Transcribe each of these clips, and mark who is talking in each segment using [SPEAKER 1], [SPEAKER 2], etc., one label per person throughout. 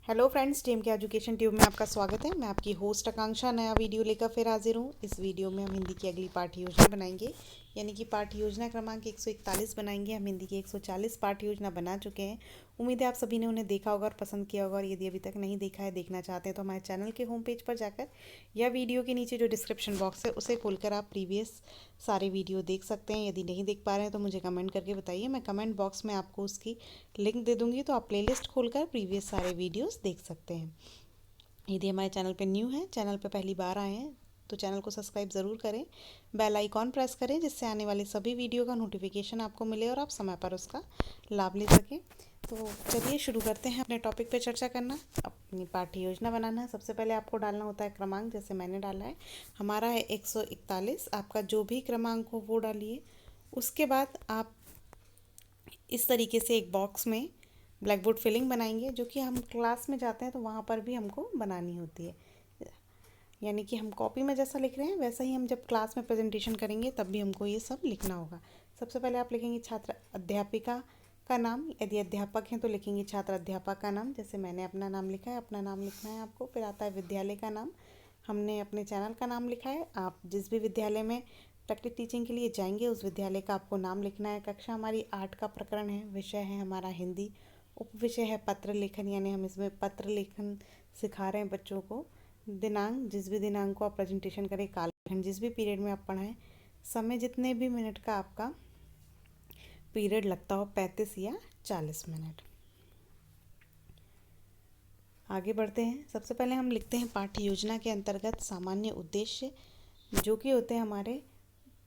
[SPEAKER 1] Hello friends, team के education tube में आपका स्वागत है। मैं आपकी होस्ट आकांक्षा नया वीडियो लेकर फिर हाजिर हूँ। इस वीडियो में हम हिंदी की अगली पाठ योजना बनाएंगे, यानी कि पाठ योजना क्रमांक 141 बनाएंगे। हम हिंदी की 140 पाठ योजना बना चुके हैं। उम्मीद है आप सभी ने उन्हें देखा होगा और पसंद किया होगा। और यदि अभी तक नहीं देखा है, देखना चाहते हैं, तो हमारे चैनल के होम पेज पर जाकर या वीडियो के नीचे जो डिस्क्रिप्शन बॉक्स है उसे खोलकर आप प्रीवियस सारे वीडियो देख सकते हैं। यदि नहीं देख पा रहे हैं तो मुझे कमेंट करके बताइए, मैं कमेंट बॉक्स में आपको उसकी लिंक दे दूँगी, तो आप प्लेलिस्ट खोलकर प्रीवियस सारे वीडियोस देख सकते हैं। यदि हमारे चैनल पे न्यू है, चैनल पे पहली बार आए हैं, तो चैनल को सब्सक्राइब ज़रूर करें, बेल आइकॉन प्रेस करें, जिससे आने वाले सभी वीडियो का नोटिफिकेशन आपको मिले और आप समय पर उसका लाभ ले सकें। तो चलिए शुरू करते हैं अपने टॉपिक पे चर्चा करना, अपनी पाठ्य योजना बनाना है। सबसे पहले आपको डालना होता है क्रमांक, जैसे मैंने डाला है, हमारा है 141। आपका जो भी क्रमांक हो वो डालिए। उसके बाद आप इस तरीके से एक बॉक्स में ब्लैक बोर्ड फिलिंग बनाएंगे, जो कि हम क्लास में जाते हैं तो वहाँ पर भी हमको बनानी होती है। यानी कि हम कॉपी में जैसा लिख रहे हैं वैसा ही हम जब क्लास में प्रेजेंटेशन करेंगे तब भी हमको ये सब लिखना होगा। सबसे पहले आप लिखेंगे छात्र अध्यापिका का नाम। यदि अध्यापक हैं तो लिखेंगे छात्र अध्यापक का नाम, जैसे मैंने अपना नाम लिखा है, अपना नाम लिखना है आपको। फिर आता है विद्यालय का नाम, हमने अपने चैनल का नाम लिखा है। आप जिस भी विद्यालय में प्रैक्टिस टीचिंग के लिए जाएंगे उस विद्यालय का आपको नाम लिखना है। कक्षा हमारी 8 का प्रकरण है, विषय है हमारा हिंदी, उप विषय है पत्र लेखन, यानी हम इसमें पत्र लेखन सिखा रहे हैं बच्चों को। दिनांक, जिस भी दिनांक को आप प्रेजेंटेशन करें, कालखंड जिस भी पीरियड में आप पढ़ाएं, समय जितने भी मिनट का आपका पीरियड लगता हो, 35 या 40 मिनट। आगे बढ़ते हैं। सबसे पहले हम लिखते हैं पाठ्य योजना के अंतर्गत सामान्य उद्देश्य, जो कि होते हैं हमारे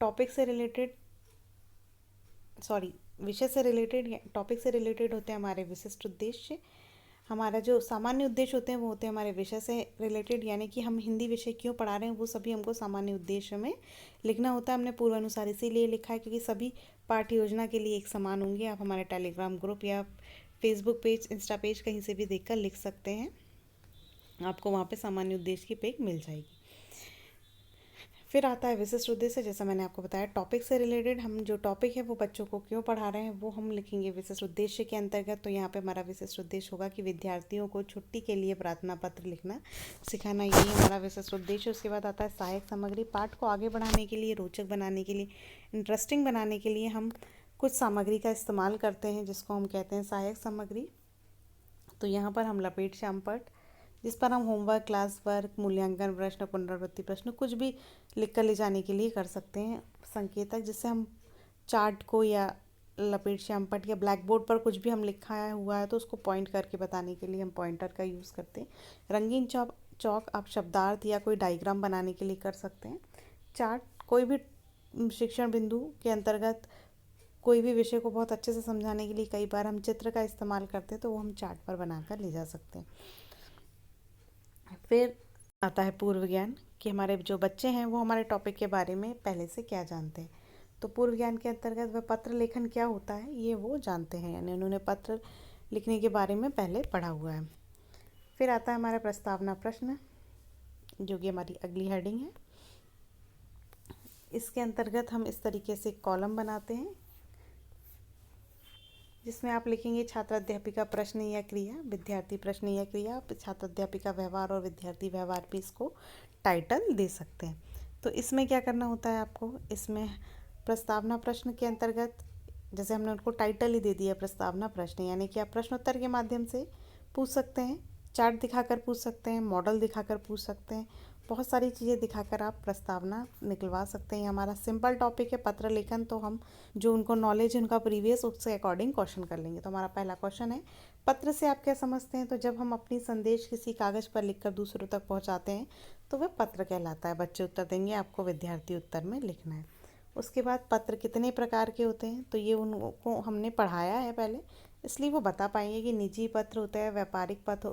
[SPEAKER 1] टॉपिक से रिलेटेड, विषय से रिलेटेड या टॉपिक से रिलेटेड होते हैं हमारे विशिष्ट उद्देश्य। हमारा जो सामान्य उद्देश्य होते हैं वो होते हैं हमारे विषय से रिलेटेड, यानी कि हम हिंदी विषय क्यों पढ़ा रहे हैं वो सभी हमको सामान्य उद्देश्य में लिखना होता है। हमने पूर्वानुसार इसीलिए लिखा है क्योंकि सभी पाठ्य योजना के लिए एक समान होंगे। आप हमारे टेलीग्राम ग्रुप या फेसबुक पेज, इंस्टा पेज कहीं से भी देखकर लिख सकते हैं, आपको वहाँ पे सामान्य उद्देश्य की पिक मिल जाएगी। फिर आता है विशिष्ट उद्देश्य, जैसा मैंने आपको बताया टॉपिक से रिलेटेड, हम जो टॉपिक है वो बच्चों को क्यों पढ़ा रहे हैं वो हम लिखेंगे विशिष्ट उद्देश्य के अंतर्गत। तो यहाँ पे हमारा विशिष्ट उद्देश्य होगा कि विद्यार्थियों को छुट्टी के लिए प्रार्थना पत्र लिखना सिखाना, यही हमारा विशिष्ट उद्देश्य। उसके बाद आता है सहायक सामग्री। पाठ को आगे बढ़ाने के लिए, रोचक बनाने के लिए, इंटरेस्टिंग बनाने के लिए हम कुछ सामग्री का इस्तेमाल करते हैं, जिसको हम कहते हैं सहायक सामग्री। तो यहाँ पर हम लपेट श्यामपट, जिस पर हम होमवर्क, क्लास वर्क, मूल्यांकन प्रश्न, पुनरावृत्ति प्रश्न कुछ भी लिख कर ले जाने के लिए कर सकते हैं। संकेतक, जिससे हम चार्ट को या लपेट श्यामपट या ब्लैक बोर्ड पर कुछ भी हम लिखा हुआ है तो उसको पॉइंट करके बताने के लिए हम पॉइंटर का यूज़ करते हैं। रंगीन चौक आप शब्दार्थ या कोई डायग्राम बनाने के लिए कर सकते हैं। चार्ट, कोई भी शिक्षण बिंदु के अंतर्गत कोई भी विषय को बहुत अच्छे से समझाने के लिए कई बार हम चित्र का इस्तेमाल करते हैं, तो वो हम चार्ट पर बनाकर ले जा सकते हैं। फिर आता है पूर्व ज्ञान, कि हमारे जो बच्चे हैं वो हमारे टॉपिक के बारे में पहले से क्या जानते हैं। तो पूर्व ज्ञान के अंतर्गत वह पत्र लेखन क्या होता है ये वो जानते हैं, यानी उन्होंने पत्र लिखने के बारे में पहले पढ़ा हुआ है। फिर आता है हमारा प्रस्तावना प्रश्न, जो कि हमारी अगली हेडिंग है। इसके अंतर्गत हम इस तरीके से कॉलम बनाते हैं, जिसमें आप लिखेंगे छात्र अध्यापिका प्रश्न या क्रिया, विद्यार्थी प्रश्न या क्रिया, छात्र अध्यापिका व्यवहार और विद्यार्थी व्यवहार भी इसको टाइटल दे सकते हैं। तो इसमें क्या करना होता है आपको, इसमें प्रस्तावना प्रश्न के अंतर्गत जैसे हमने उनको टाइटल ही दे दिया प्रस्तावना प्रश्न, यानी कि आप प्रश्नोत्तर के माध्यम से पूछ सकते हैं, चार्ट दिखाकर पूछ सकते हैं, मॉडल दिखाकर पूछ सकते हैं, बहुत सारी चीज़ें दिखाकर आप प्रस्तावना निकलवा सकते हैं। हमारा सिंपल टॉपिक है पत्र लेखन, तो हम जो उनको नॉलेज है उनका प्रीवियस, उससे अकॉर्डिंग क्वेश्चन कर लेंगे। तो हमारा पहला क्वेश्चन है, पत्र से आप क्या समझते हैं? तो जब हम अपनी संदेश किसी कागज़ पर लिखकर दूसरों तक पहुंचाते हैं तो वह पत्र कहलाता है। बच्चे उत्तर देंगे, आपको विद्यार्थी उत्तर में लिखना है। उसके बाद पत्र कितने प्रकार के होते हैं? तो ये उनको हमने पढ़ाया है पहले, इसलिए वो बता पाएंगे कि निजी पत्र होता है, व्यापारिक पत्र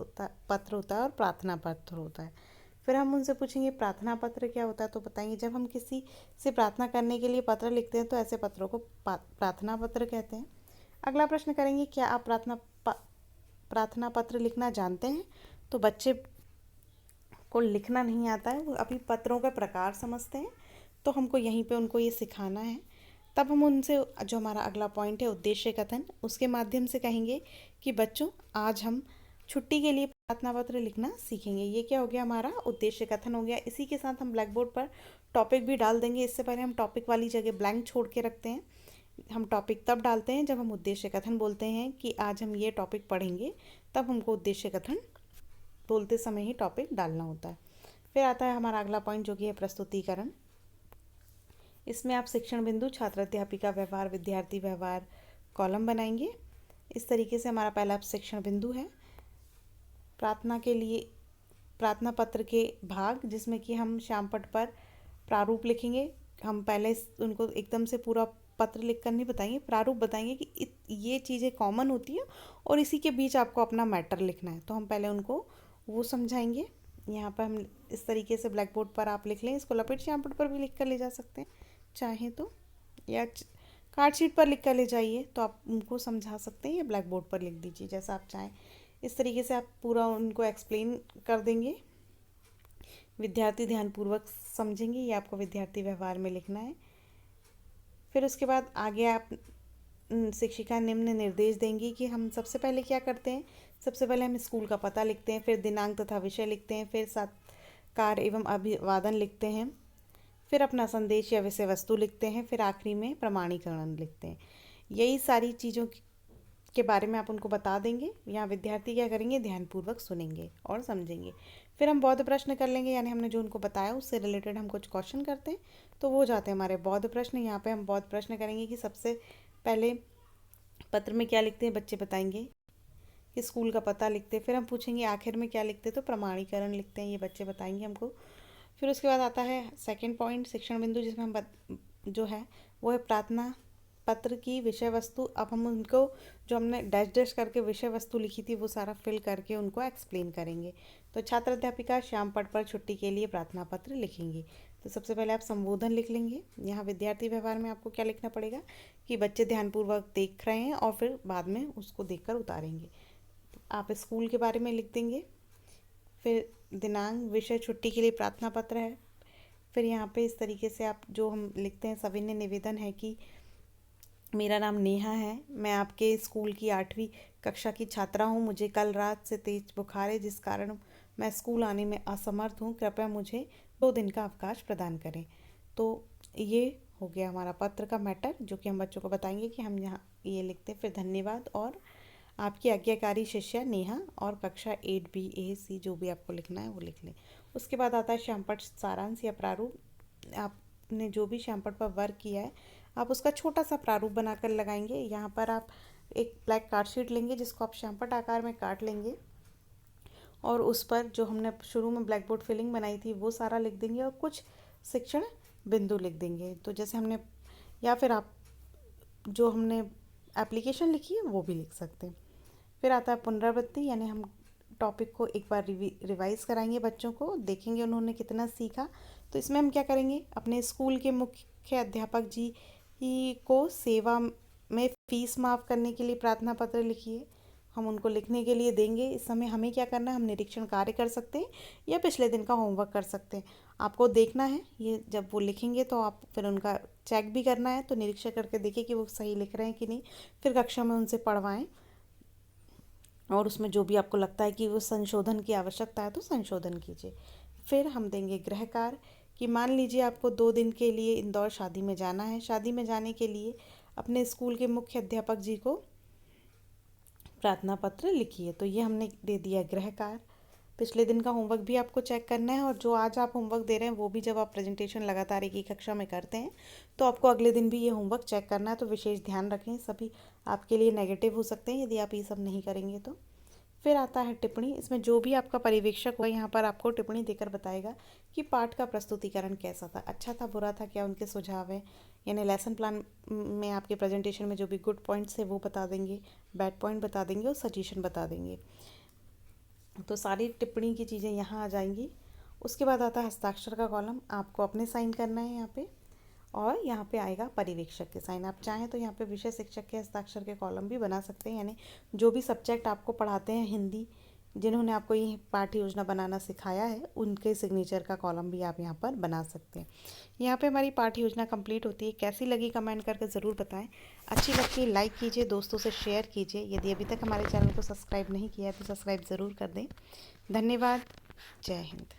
[SPEAKER 1] होता है और प्रार्थना पत्र होता है। फिर हम उनसे पूछेंगे प्रार्थना पत्र क्या होता है, तो बताएंगे जब हम किसी से प्रार्थना करने के लिए पत्र लिखते हैं तो ऐसे पत्रों को प्रार्थना पत्र कहते हैं। अगला प्रश्न करेंगे, क्या आप प्रार्थना पत्र लिखना जानते हैं? तो बच्चे को लिखना नहीं आता है, वो अभी पत्रों के प्रकार समझते हैं, तो हमको यहीं पे उनको ये सिखाना है। तब हम उनसे जो हमारा अगला पॉइंट है उद्देश्य कथन, उसके माध्यम से कहेंगे कि बच्चों आज हम छुट्टी के लिए प्रार्थना पत्र लिखना सीखेंगे। ये क्या हो गया, हमारा उद्देश्य कथन हो गया। इसी के साथ हम ब्लैक बोर्ड पर टॉपिक भी डाल देंगे। इससे पहले हम टॉपिक वाली जगह ब्लैंक छोड़ के रखते हैं। हम टॉपिक तब डालते हैं जब हम उद्देश्य कथन बोलते हैं कि आज हम ये टॉपिक पढ़ेंगे, तब हमको उद्देश्य कथन बोलते समय ही टॉपिक डालना होता है। फिर आता है हमारा अगला पॉइंट, जो कि है प्रस्तुतिकरण। इसमें आप शिक्षण बिंदु, छात्र अध्यापिका व्यवहार, विद्यार्थी व्यवहार कॉलम बनाएंगे। इस तरीके से हमारा पहला शिक्षण बिंदु है। प्रार्थना के लिए प्रार्थना पत्र के भाग, जिसमें कि हम श्यामपट्ट पर प्रारूप लिखेंगे। हम पहले उनको एकदम से पूरा पत्र लिखकर नहीं बताएंगे, प्रारूप बताएंगे कि ये चीज़ें कॉमन होती हैं और इसी के बीच आपको अपना मैटर लिखना है। तो हम पहले उनको वो समझाएंगे। यहाँ पर हम इस तरीके से ब्लैक बोर्ड पर आप लिख लें। इसको लपेट श्यामपट्ट पर भी लिख कर ले जा सकते हैं चाहें तो, या कार्ड शीट पर लिख कर ले जाइए तो आप उनको समझा सकते हैं, या ब्लैक बोर्ड पर लिख दीजिए जैसा आप चाहें। इस तरीके से आप पूरा उनको एक्सप्लेन कर देंगे। विद्यार्थी ध्यानपूर्वक समझेंगे। ये आपको विद्यार्थी व्यवहार में लिखना है। फिर उसके बाद आगे आप शिक्षिका निम्न निर्देश देंगी कि हम सबसे पहले क्या करते हैं। सबसे पहले हम स्कूल का पता लिखते हैं, फिर दिनांक तथा विषय लिखते हैं, फिर सत्कार एवं अभिवादन लिखते हैं, फिर अपना संदेश या विषय वस्तु लिखते हैं, फिर आखिरी में प्रमाणीकरण लिखते हैं। यही सारी चीज़ों के बारे में आप उनको बता देंगे। यहाँ विद्यार्थी क्या करेंगे, ध्यानपूर्वक सुनेंगे और समझेंगे। फिर हम बौद्ध प्रश्न कर लेंगे, यानी हमने जो उनको बताया उससे रिलेटेड हम कुछ क्वेश्चन करते हैं तो वो जाते हैं हमारे बौद्ध प्रश्न। यहाँ पे हम बौद्ध प्रश्न करेंगे कि सबसे पहले पत्र में क्या लिखते हैं, बच्चे बताएंगे कि स्कूल का पता लिखते हैं। फिर हम पूछेंगे आखिर में क्या लिखते हैं, तो प्रमाणीकरण लिखते हैं, ये बच्चे बताएंगे हमको। फिर उसके बाद आता है सेकंड पॉइंट, शिक्षण बिंदु, जिसमें हम जो है वो है प्रार्थना पत्र की विषय वस्तु। अब हम उनको जो हमने डैश डैश करके विषय वस्तु लिखी थी वो सारा फिल करके उनको एक्सप्लेन करेंगे। तो छात्र अध्यापिका श्यामपट्ट पर छुट्टी के लिए प्रार्थना पत्र लिखेंगे। तो सबसे पहले आप संबोधन लिख लेंगे। यहाँ विद्यार्थी व्यवहार में आपको क्या लिखना पड़ेगा कि बच्चे ध्यानपूर्वक देख रहे हैं और फिर बाद में उसको देखकर उतारेंगे। आप स्कूल के बारे में लिख देंगे। फिर दिनांक, विषय, छुट्टी के लिए प्रार्थना पत्र है। फिर यहाँ पे इस तरीके से आप जो हम लिखते हैं, सविनय निवेदन है कि मेरा नाम नेहा है, मैं आपके स्कूल की 8वीं कक्षा की छात्रा हूँ। मुझे कल रात से तेज बुखार है, जिस कारण मैं स्कूल आने में असमर्थ हूँ। कृपया मुझे 2 दिन का अवकाश प्रदान करें। तो ये हो गया हमारा पत्र का मैटर, जो कि हम बच्चों को बताएंगे कि हम यहाँ ये लिखते हैं। फिर धन्यवाद और आपकी आज्ञाकारी शिष्या नेहा, और कक्षा 8B A C जो भी आपको लिखना है वो लिख लें। उसके बाद आता है श्यामपट्ट सारांश या प्रारूप। आपने जो भी श्यामपट्ट पर वर्क किया है आप उसका छोटा सा प्रारूप बनाकर लगाएंगे। यहाँ पर आप एक ब्लैक कार्ड शीट लेंगे, जिसको आप श्यामपट्ट आकार में काट लेंगे, और उस पर जो हमने शुरू में ब्लैक बोर्ड फिलिंग बनाई थी वो सारा लिख देंगे और कुछ शिक्षण बिंदु लिख देंगे। तो जैसे हमने, या फिर आप जो हमने एप्लीकेशन लिखी है वो भी लिख सकते हैं। फिर आता है पुनरावृत्ति, यानी हम टॉपिक को एक बार रिवाइज कराएंगे बच्चों को, देखेंगे उन्होंने कितना सीखा। तो इसमें हम क्या करेंगे, अपने स्कूल के मुख्य अध्यापक जी को सेवा में फ़ीस माफ़ करने के लिए प्रार्थना पत्र लिखिए। हम उनको लिखने के लिए देंगे। इस समय हमें क्या करना है, हम निरीक्षण कार्य कर सकते हैं या पिछले दिन का होमवर्क कर सकते हैं। आपको देखना है, ये जब वो लिखेंगे तो आप फिर उनका चेक भी करना है। तो निरीक्षण करके देखिए कि वो सही लिख रहे हैं कि नहीं। फिर कक्षा में उनसे पढ़वाएं, और उसमें जो भी आपको लगता है कि वो संशोधन की आवश्यकता है तो संशोधन कीजिए। फिर हम देंगे गृह कार्य कि मान लीजिए आपको 2 दिन के लिए इंदौर शादी में जाना है। शादी में जाने के लिए अपने स्कूल के मुख्य अध्यापक जी को प्रार्थना पत्र लिखिए। तो ये हमने दे दिया गृह कार्य। पिछले दिन का होमवर्क भी आपको चेक करना है, और जो आज आप होमवर्क दे रहे हैं वो भी जब आप प्रेजेंटेशन लगातार एक ही कक्षा में करते हैं तो आपको अगले दिन भी ये होमवर्क चेक करना है। तो विशेष ध्यान रखें, सभी आपके लिए नेगेटिव हो सकते हैं यदि आप ये सब नहीं करेंगे तो। फिर आता है टिप्पणी। इसमें जो भी आपका पर्यवेक्षक होगा यहाँ पर आपको टिप्पणी देकर बताएगा कि पाठ का प्रस्तुतिकरण कैसा था, अच्छा था, बुरा था, क्या उनके सुझाव हैं। यानी लेसन प्लान में आपके प्रेजेंटेशन में जो भी गुड पॉइंट्स है वो बता देंगे, बैड पॉइंट बता देंगे और सजेशन बता देंगे। तो सारी टिप्पणी की चीज़ें यहाँ आ जाएंगी। उसके बाद आता है हस्ताक्षर का कॉलम। आपको अपने साइन करना है यहाँ पे, और यहाँ पे आएगा पर्यवेक्षक के साइन। आप चाहें तो यहाँ पे विषय शिक्षक के हस्ताक्षर के कॉलम भी बना सकते हैं, यानी जो भी सब्जेक्ट आपको पढ़ाते हैं, हिंदी जिन्होंने आपको ये पाठ योजना बनाना सिखाया है उनके सिग्नेचर का कॉलम भी आप यहाँ पर बना सकते हैं। यहाँ पे हमारी पाठ योजना कंप्लीट होती है। कैसी लगी कमेंट करके ज़रूर बताएं। अच्छी लगती है लाइक कीजिए, दोस्तों से शेयर कीजिए। यदि अभी तक हमारे चैनल को सब्सक्राइब नहीं किया है तो सब्सक्राइब ज़रूर कर दें। धन्यवाद। जय हिंद।